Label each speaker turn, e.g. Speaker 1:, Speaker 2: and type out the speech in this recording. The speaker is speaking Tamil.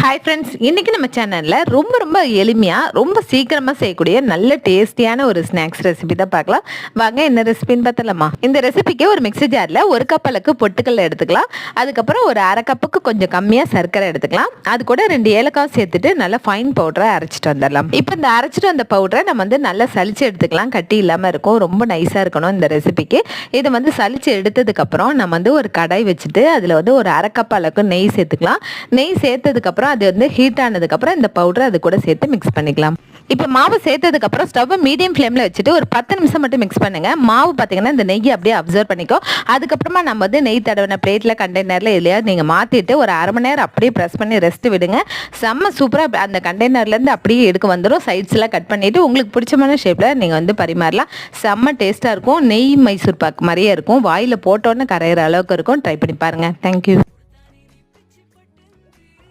Speaker 1: ஹாய் ஃப்ரெண்ட்ஸ், இன்னைக்கு நம்ம சேனல்ல ரொம்ப ரொம்ப சீக்கிரமா செய்யக்கூடிய நல்ல டேஸ்டியான ஒரு ஸ்நாக்ஸ் ரெசிபி தான் பார்க்கலாம். வாங்க என்ன ரெசிபின்னு பார்த்தலாமா? இந்த ரெசிபிக்கு ஒரு மிக்ஸி ஜார்ல 1 கப் அளவுக்கு பொட்டுக்கல்ல எடுத்துக்கலாம். அதுக்கப்புறம் ஒரு 1/2 கப்புக்கு கொஞ்சம் கம்மியா சர்க்கரை எடுத்துக்கலாம். அது கூட 2 ஏலக்காய் சேர்த்துட்டு நல்லா ஃபைன் பவுடரை அரைச்சிட்டு வந்துடலாம். இப்போ இந்த அரைச்சிட்டு வந்த பவுடரை நம்ம நல்லா சலிச்சு எடுத்துக்கலாம். கட்டி இல்லாம இருக்கும், ரொம்ப நைஸா இருக்கணும் இந்த ரெசிபிக்கு. இதை சலிச்சு எடுத்ததுக்கு அப்புறம் நம்ம ஒரு கடாய் வச்சுட்டு அதுல ஒரு 1/2 கப் அளவுக்கு நெய் சேர்த்துக்கலாம். நெய் சேர்த்ததுக்கு அப்புறம் அது ஹீட் ஆனதுக்கு அப்புறம் இந்த பவுடர் அது கூட சேர்த்து மிக்ஸ் பண்ணிக்கலாம். இப்போ மாவு சேர்த்ததுக்கு அப்புறம் ஸ்டவ் மீடியம் ஃப்ளேம்ல வச்சுட்டு ஒரு 10 நிமிஷம் மட்டும் மிக்ஸ் பண்ணுங்க. மாவு பார்த்தீங்கன்னா இந்த நெய்யை அப்படியே அப்சர்வ் பண்ணிக்கோ. அதுக்கப்புறமா நம்ம நெய் தடவின பிளேட்ல கண்டெய்னர்ல இல்லையா நீங்க மாத்திட்டு ஒரு 1/2 மணி நேரம் அப்படியே ப்ரெஸ் பண்ணி ரெஸ்ட் விடுங்க. செம்ம சூப்பரா அந்த கண்டெய்னர்ல இருந்து அப்படியே எடுக்க வந்துடும். சைட்ஸ் எல்லாம் கட் பண்ணிட்டு உங்களுக்கு பிடிச்சமான ஷேப்ல நீங்க பரிமாறலாம். செம்ம டேஸ்டா இருக்கும். நெய் மைசூர் பாக்கு மாதிரியே இருக்கும். வாயில போட்டோன்னு கரையிற அளவுக்கு இருக்கும். ட்ரை பண்ணி பாருங்க. தேங்க்யூ.